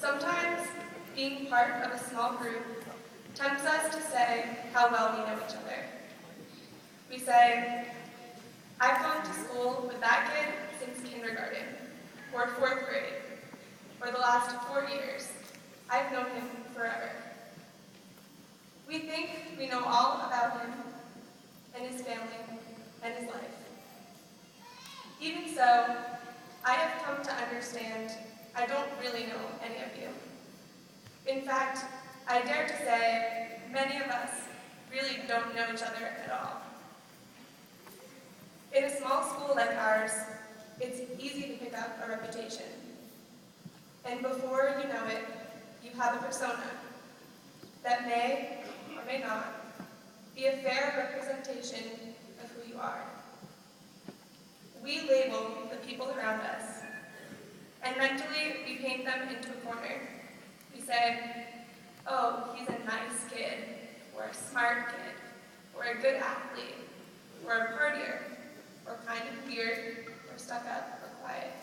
Sometimes being part of a small group tempts us to say how well we know each other. We say, I've gone to school with that kid since kindergarten, or 4th grade, or the last 4 years. I've known him forever. We think we know all about him and his family and his life. Even so, I have come to understand I don't really know any of you. In fact, I dare to say many of us really don't know each other at all. In a small school like ours, it's easy to pick up a reputation. And before you know it, you have a persona that may or may not be a fair representation of who you are. We label the people around us, and mentally we paint them into a corner. We say, oh, he's a nice kid, or a smart kid, or a good athlete, or a partier, or kind of weird, or stuck up, or quiet.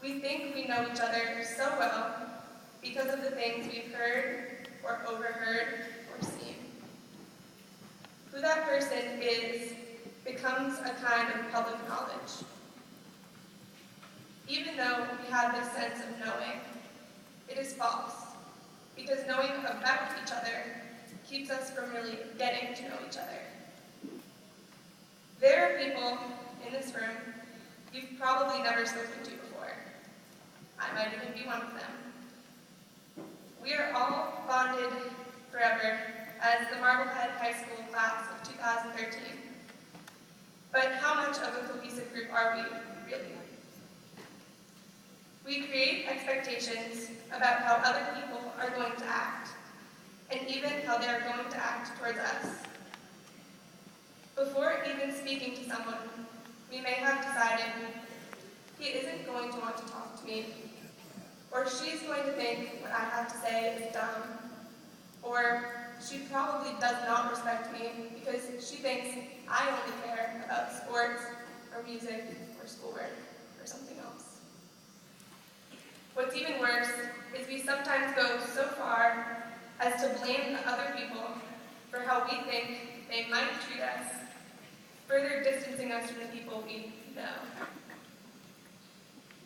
We think we know each other so well because of the things we've heard, or overheard, or seen. Who that person is becomes a kind of public knowledge. Even though we have this sense of knowing, it is false, because knowing about each other keeps us from really getting to know each other. There are people in this room you've probably never spoken to before. I might even be one of them. We are all bonded forever as the Marblehead High School class of 2013. But how much of a cohesive group are we, really? We create expectations about how other people are going to act, and even how they are going to act towards us. Before even speaking to someone, we may have decided, he isn't going to want to talk to me, or she's going to think what I have to say is dumb, or she probably does not respect me because she thinks I only care about sports, or music, or schoolwork, or something else. What's even worse is we sometimes go so far as to blame the other people for how we think they might treat us, further distancing us from the people we know.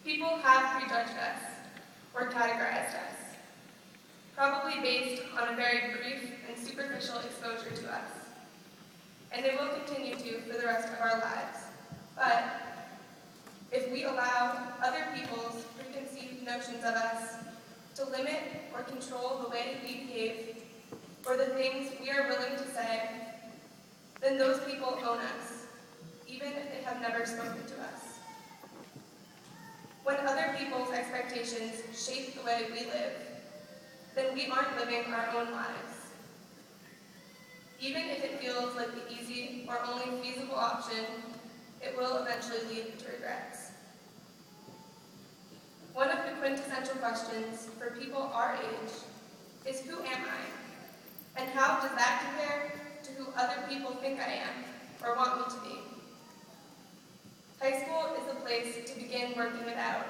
People have prejudged us, or categorized us, probably based on a very brief and superficial exposure to us. And they will continue to for the rest of our lives. But if we allow other people's preconceived notions of us to limit or control the way we behave, or the things we are willing to say, then those people own us, even if they have never spoken to us. When other people's expectations shape the way we live, then we aren't living our own lives. Even if it feels like the easy or only feasible option, it will eventually lead to regrets. One of the quintessential questions for people our age is, who am I? And how does that compare to who other people think I am or want me to be? High school is the place to begin working it out.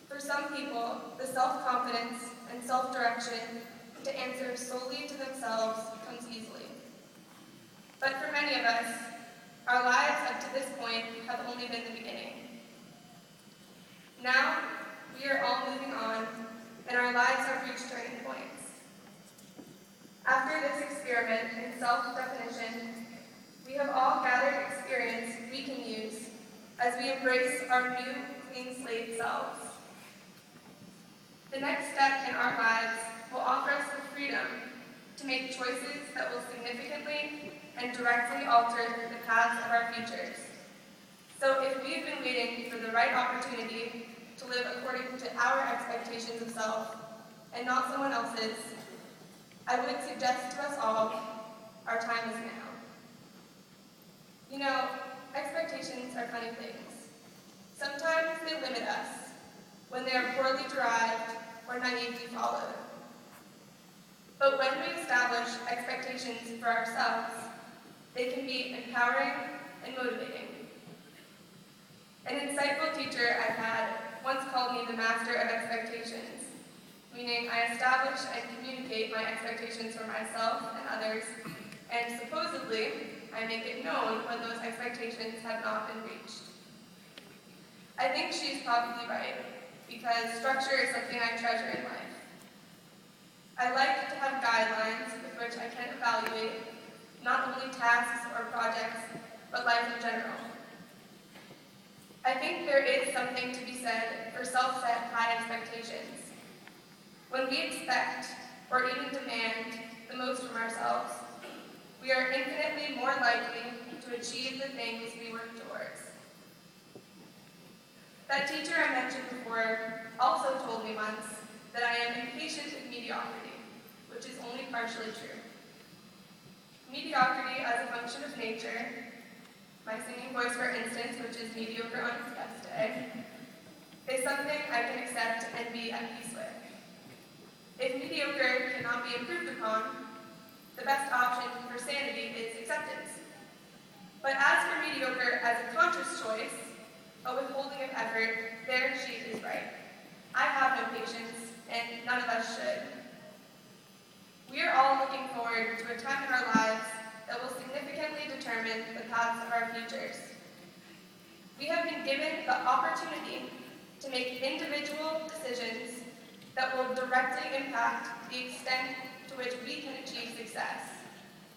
For some people, the self-confidence and self-direction to answer solely to themselves comes easily. But for many of us, our lives up to this point have only been the beginning. Now, we are all moving on, and our lives have reached turning points. After this experiment in self-definition, we have all gathered experience we can use as we embrace our new, clean slate selves. The next step in our lives will offer us the freedom to make choices that will significantly and directly alter the paths of our futures. So if we've been waiting for the right opportunity to live according to our expectations of self and not someone else's, I would suggest to us all, our time is now. You know, expectations are funny things. Sometimes they limit us when they are poorly derived or naively followed. But when we establish expectations for ourselves, they can be empowering and motivating. An insightful teacher I've had once called me the master of expectations, meaning I establish and communicate my expectations for myself and others, and supposedly, I make it known when those expectations have not been reached. I think she's probably right, because structure is something I treasure in life. I like to have guidelines with which I can evaluate not only tasks or projects, but life in general. I think there is something to be said for self-set high expectations. When we expect, or even demand, the most from ourselves, we are infinitely more likely to achieve the things we work towards. That teacher I mentioned before also told me once that I am impatient with mediocrity, which is only partially true. Mediocrity as a function of nature, my singing voice for instance, which is mediocre on its best day, is something I can accept and be at peace with. If mediocre cannot be improved upon, the best option for sanity is acceptance. But as for mediocre as a conscious choice, a withholding of effort, there she is right. I have no patience, and none of us should. We are all looking forward to a time in our lives that will significantly determine the paths of our futures. We have been given the opportunity to make individual decisions that will directly impact the extent to which we can achieve success,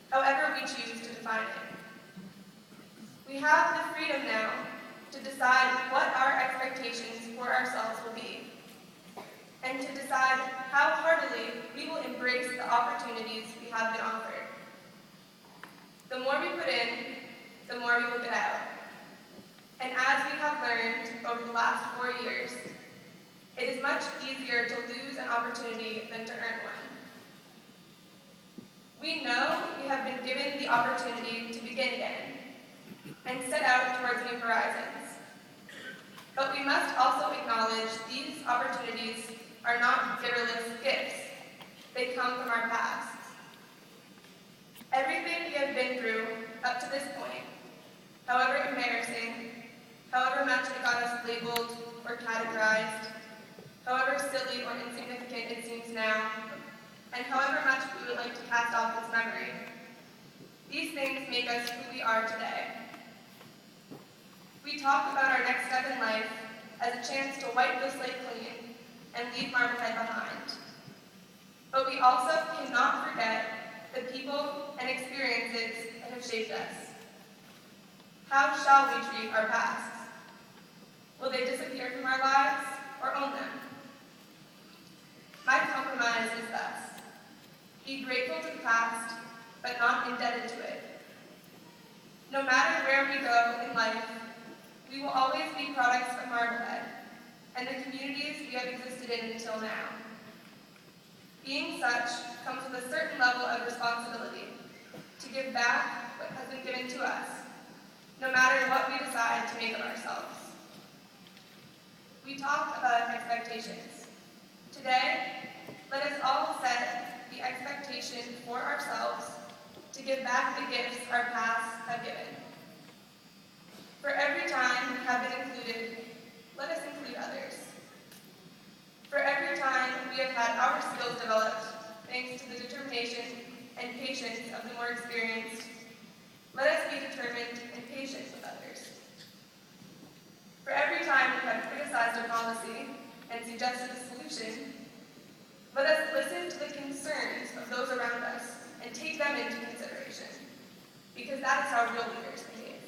however we choose to define it. We have the freedom now to decide what our expectations for ourselves will be, and to decide how heartily we will embrace the opportunities we have been offered. The more we put in, the more we will get out. And as we have learned over the last 4 years, it is much easier to lose an opportunity than to earn one. We know we have been given the opportunity to begin again and set out towards new horizons. But we must also acknowledge these opportunities are not giftless gifts. They come from our past. Everything we have been through up to this point, however embarrassing, however much it got us labeled or categorized, however silly or insignificant it seems now, and however much we would like to cast off its memory, these things make us who we are today. We talk about our next step in life as a chance to wipe the slate clean and leave Marblehead behind. But we also cannot forget the people and experiences that have shaped us. How shall we treat our pasts? Will they disappear from our lives or own them? My compromise is thus: be grateful to the past, but not indebted to it. No matter where we go in life, we will always be products of Marblehead and the communities we have existed in until now. Being such comes with a certain level of responsibility to give back what has been given to us, no matter what we decide to make of ourselves. We talk about expectations. Today, let us all set the expectation for ourselves to give back the gifts our pasts have given. For every time we have been included, let us include others. For every time we have had our skills developed, thanks to the determination and patience of the more experienced, let us be determined and patient with others. For every time we have criticized a policy and suggested a solution, let us listen to the concerns of those around us and take them into consideration, because that is how real leaders behave.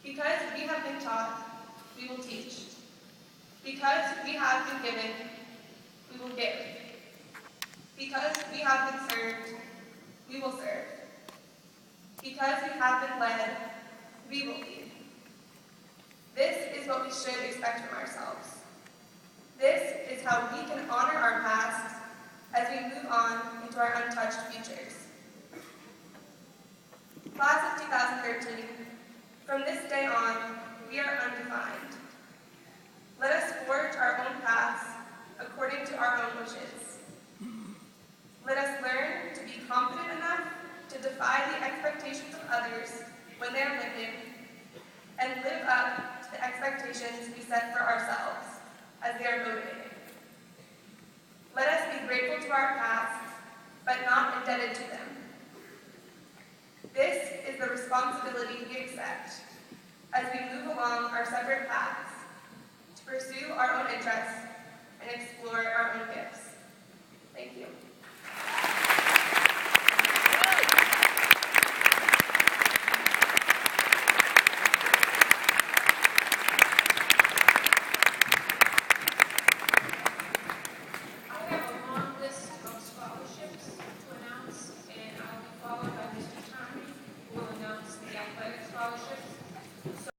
Because we have been taught, we will teach. Because we have been given, we will give. Because we have been served, we will serve. Because we have been led, we will lead. This is what we should expect from ourselves. This is how we can honor our past as we move on into our untouched futures. Class of 2013, from this day on, we are undefined. Let us forge our own paths according to our own wishes. Let us learn to be confident enough to defy the expectations of others when they are limited, and live up to the expectations expectations we set for ourselves, as they are motivating. Let us be grateful to our pasts, but not indebted to them. This is the responsibility we accept as we move along our separate paths to pursue our own interests and explore our own gifts. Thank you.